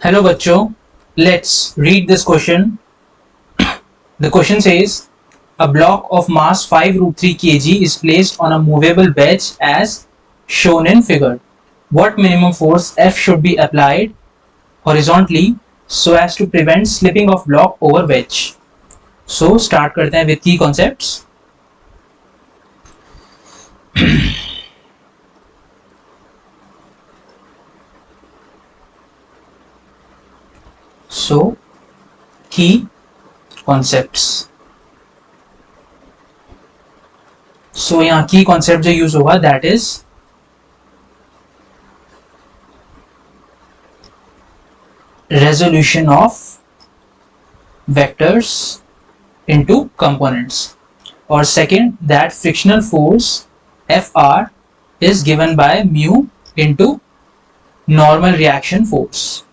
Hello bachcho, let's read this question. The question says, a block of mass 5 root 3 kg is placed on a movable bench as shown in figure. What minimum force F should be applied horizontally so as to prevent slipping of block over bench? So start करते हैं with key concepts. So key concepts. So यहाँ key concept जो use होगा that is resolution of vectors into components, or second that frictional force Fr is given by mu into normal reaction force.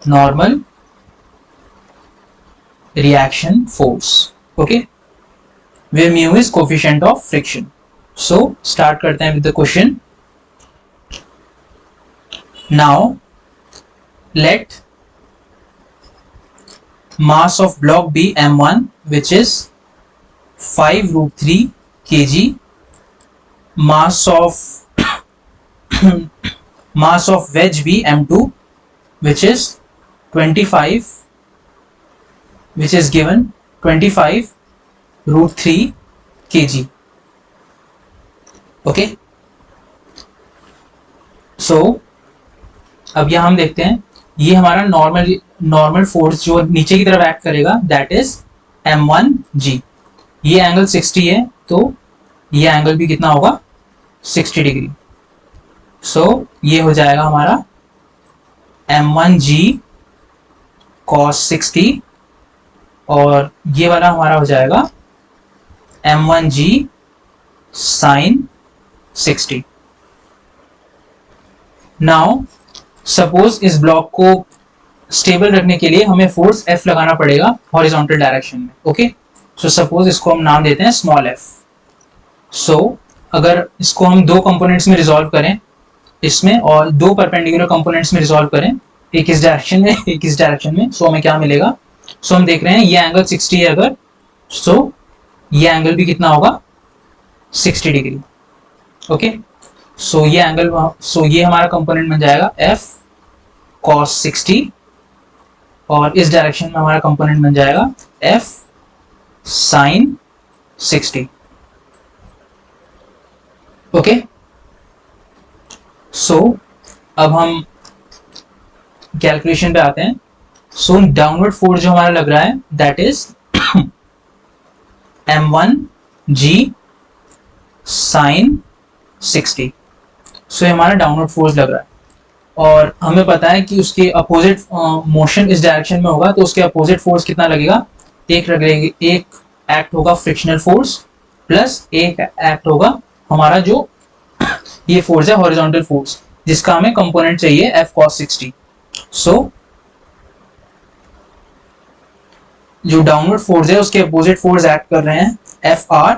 Normal reaction force, okay, where mu is coefficient of friction. So start करते हैं with the question. Now let mass of block be m1 which is 5 root 3 kg, mass of wedge be m2 which is 25, which is given 25 root 3 kg. Okay, so अब यहां हम देखते हैं ये हमारा normal force जो नीचे की तरफ एक्ट करेगा दैट इज m1g. ये एंगल 60 है तो ये एंगल भी कितना होगा 60 डिग्री. सो ये हो जाएगा हमारा m1g cos 60 और ये वाला हमारा हो जाएगा m1g sin 60. नाउ सपोज इस ब्लॉक को स्टेबल रखने के लिए हमें फोर्स F लगाना पड़ेगा हॉरिजॉन्टल डायरेक्शन में. ओके, सो सपोज इसको हम नाम देते हैं स्मॉल f. सो अगर इसको हम दो कंपोनेंट्स में रिजॉल्व करें इसमें और दो परपेंडिकुलर कंपोनेंट्स में रिजॉल्व करें, एक इस डायरेक्शन में एक इस डायरेक्शन में, सो हमें क्या मिलेगा. सो हम देख रहे हैं ये एंगल 60 है अगर, सो ये एंगल भी कितना होगा 60 डिग्री. ओके, सो ये एंगल, सो ये हमारा कंपोनेंट बन जाएगा F cos 60 और इस डायरेक्शन में हमारा कंपोनेंट बन जाएगा F sin 60. ओके, सो अब हम कैलकुलेशन पे आते हैं. सो डाउनवर्ड फोर्स जो हमारा लग रहा है दैट इज m1g sin 60. सो हमारा डाउनवर्ड फोर्स लग रहा है और हमें पता है कि उसके अपोजिट मोशन इस डायरेक्शन में होगा तो उसके अपोजिट फोर्स कितना लगेगा. एक एक्ट होगा फ्रिक्शनल फोर्स प्लस एक एक्ट होगा हमारा जो ये फोर्स है हॉरिजॉन्टल फोर्स जिसका हमें कंपोनेंट चाहिए F cos 60. सो जो डाउनवर्ड फोर्स है उसके अपोजिट फोर्स एक्ट कर रहे हैं Fr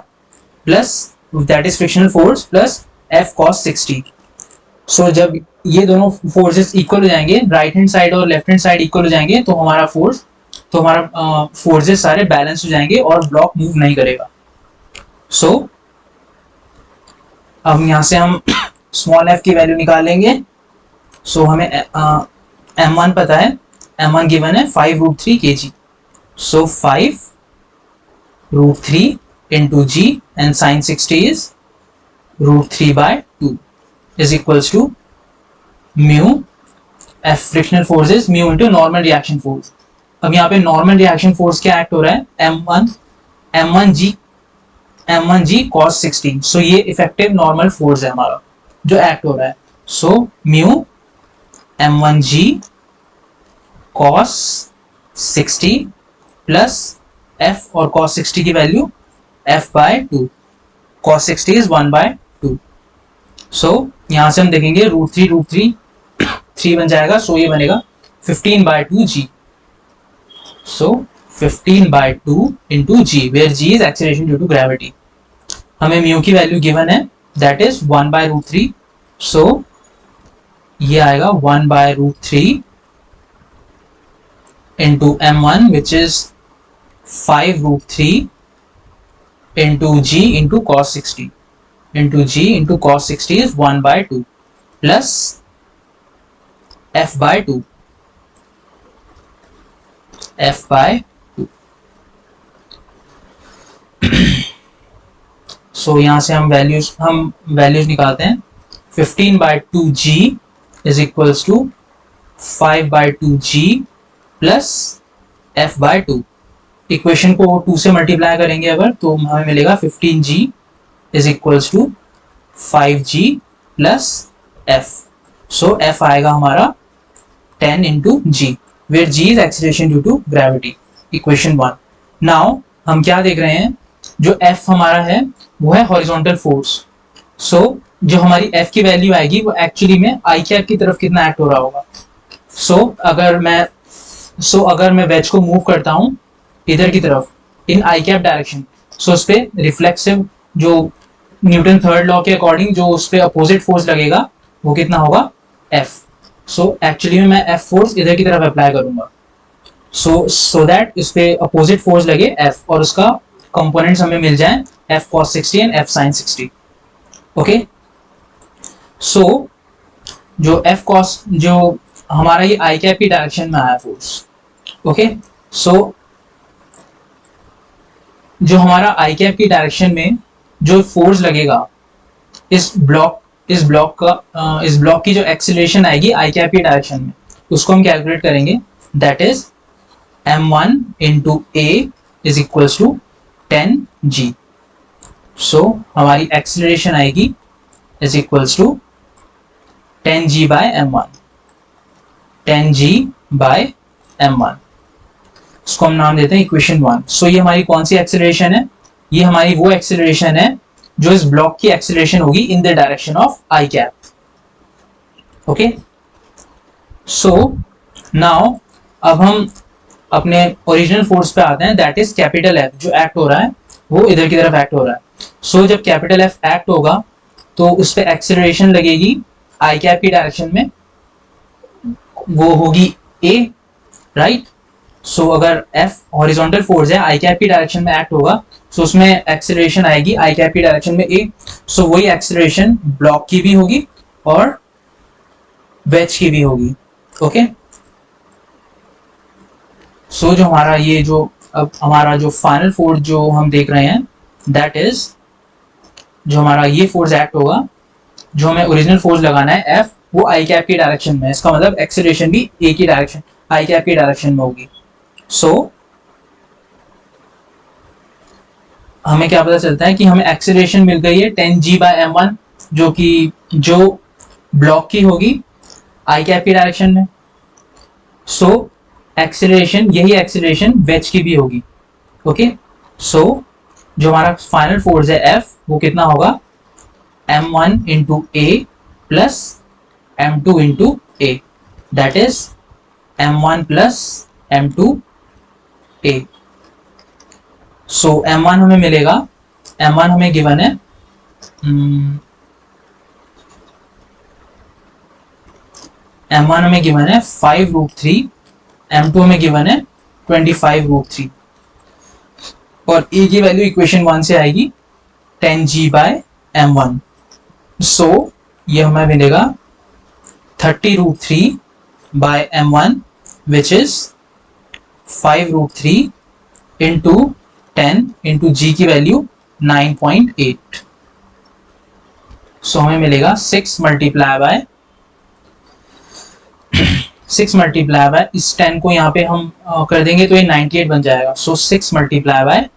plus that is frictional force plus F cos 60. सो जब ये दोनों फोर्सेस इक्वल हो जाएंगे, राइट हैंड साइड और लेफ्ट हैंड साइड इक्वल हो जाएंगे तो हमारा फोर्सेस सारे बैलेंस हो जाएंगे और ब्लॉक मूव नहीं करेगा. सो अब यहां से हम स्मॉल f की वैल्यू निकालेंगे. सो हमें m1 पता है, m1 गिवन है 5 root 3 kg. So 5 root 3 into g and sin 60 is root 3 by 2 is equals to mu F frictional force is mu into normal reaction force. अब यहाँ पे normal reaction force क्या act हो रहा है m1g cos 60. सो ये effective normal force है हमारा जो एक्ट हो रहा है. सो mu m1g cos 60 plus f और cos 60 की value f by 2. cos 60 is 1 by 2. सो यहां से हम देखेंगे रूट 3 बन जाएगा. सो ये बनेगा 15 by 2g. So 15 by 2 into g where g is acceleration due to gravity. हमें म्यू की वैल्यू गिवन है दैट इज 1 by root 3. सो ये आएगा 1 by root 3 into m1 which is 5 root 3 into g into cos 60 into g into cos 60 is 1 by 2 plus f by 2 f by 2. सो यहां से हम values निकालते हैं. 15 by 2g is equals to 5 by 2g plus f by 2. Equation को 2 से multiply करेंगे अगर तो हमें मिलेगा 15g is equals to 5g plus f. So f आएगा हमारा 10 into g where g is acceleration due to gravity. Equation 1. Now हम क्या देख रहे हैं, जो f हमारा है वो है हॉरिजॉन्टल फोर्स. सो जो हमारी f की वैल्यू आएगी वो एक्चुअली में आई कैप की तरफ कितना एक्ट हो रहा होगा. सो अगर मैं वेज को मूव करता हूं इधर की तरफ इन आई कैप डायरेक्शन, सो उस पर रिफ्लेक्सिव जो न्यूटन थर्ड लॉ के अकॉर्डिंग जो उस पर अपोजिट फोर्स लगेगा वो कितना होगा f. सो एक्चुअली में मैं f फोर्स इधर की तरफ अप्लाई करूंगा सो दैट इस पे अपोजिट फोर्स लगे f और उसका कंपोनेंट्स हमें मिल जाए f cos 60 and f sin 60. Okay, so जो f cos जो हमारा ये आई कैप की डायरेक्शन में आया फोर्स. ओके, सो जो हमारा आई कैप की डायरेक्शन में जो फोर्स लगेगा इस ब्लॉक की जो एक्सीलरेशन आएगी आई कैप की डायरेक्शन में उसको हम कैलकुलेट करेंगे. That is m1 into a is equals to 10g. सो हमारी एक्सीलरेशन आएगी is equals to 10g by m1. 10g by m1. इसको हम नाम देते हैं इक्वेशन 1. सो ये हमारी कौन सी एक्सीलरेशन है, ये हमारी वो एक्सीलरेशन है जो इस ब्लॉक की एक्सीलरेशन होगी in the direction of I cap. Okay, so now अब हम अपने ओरिजिनल फोर्स पे आते हैं. दैट इज कैपिटल F जो एक्ट हो रहा है वो इधर की तरफ एक्ट हो रहा है. सो जब कैपिटल F एक्ट होगा तो उस पर एक्सीलरेशन लगेगी आई कैप की डायरेक्शन में, वो होगी A, राइट. सो अगर F हॉरिजॉन्टल फोर्स है आई कैप की डायरेक्शन में एक्ट होगा सो उसमें एक्सीलरेशन आएगी आई कैप की डायरेक्शन में A. सो वही एक्सीलरेशन ब्लॉक की भी होगी और वेज की भी होगी. ओके, सो जो हमारा ये जो अब हमारा जो फाइनल फोर्स जो हम देख रहे हैं दैट इज जो हमारा ये फोर्स एक्ट होगा, जो हमें ओरिजिनल फोर्स लगाना है F वो आई कैप की डायरेक्शन में. इसका मतलब एक्सीलरेशन भी A की डायरेक्शन आई कैप की डायरेक्शन में होगी. सो हमें क्या पता चलता है कि हमें एक्सीलरेशन मिल गई है 10g by m1 जो कि जो ब्लॉक की होगी आई कैप की डायरेक्शन में. सो एक्सीलरेशन यही एक्सीलरेशन वेज की भी होगी. ओके, सो जो हमारा फाइनल फोर्स है F वो कितना होगा m1 into a plus m2 into a. That is m1 plus m2 a. So m1 हमें मिलेगा, m1 हमें गिवन है m1 हमें गिवन है 5 रूट 3, m2 हमें गिवन है 25 रूट 3 और a की वैल्यू इक्वेशन 1 से आएगी 10g by m1. सो ये हमें मिलेगा 30 root 3 by m1 which is 5 root 3 into 10 into g की वैल्यू 9.8. सो हमें मिलेगा 6 मल्टीप्लाई बाय इस 10 को यहाँ पे हम कर देंगे तो ये 98 बन जाएगा. So 6 multiply by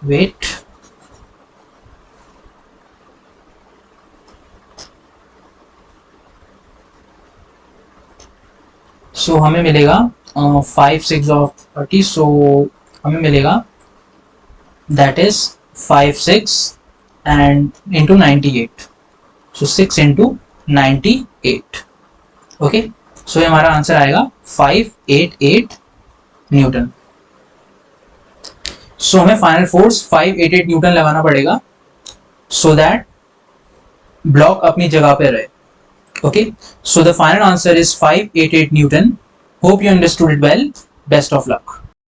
weight so हमें मिलेगा 5 6 ऑफ 30. सो हमें मिलेगा that is 5 6 and into 98. So 6 into 98. Okay, so हमारा आंसर आएगा 588 न्यूटन. सो हमें फाइनल फोर्स 588 न्यूटन लगाना पड़ेगा सो दैट ब्लॉक अपनी जगह पे रहे. Okay, so the final answer is 588 Newton. Hope you understood it well. Best of luck.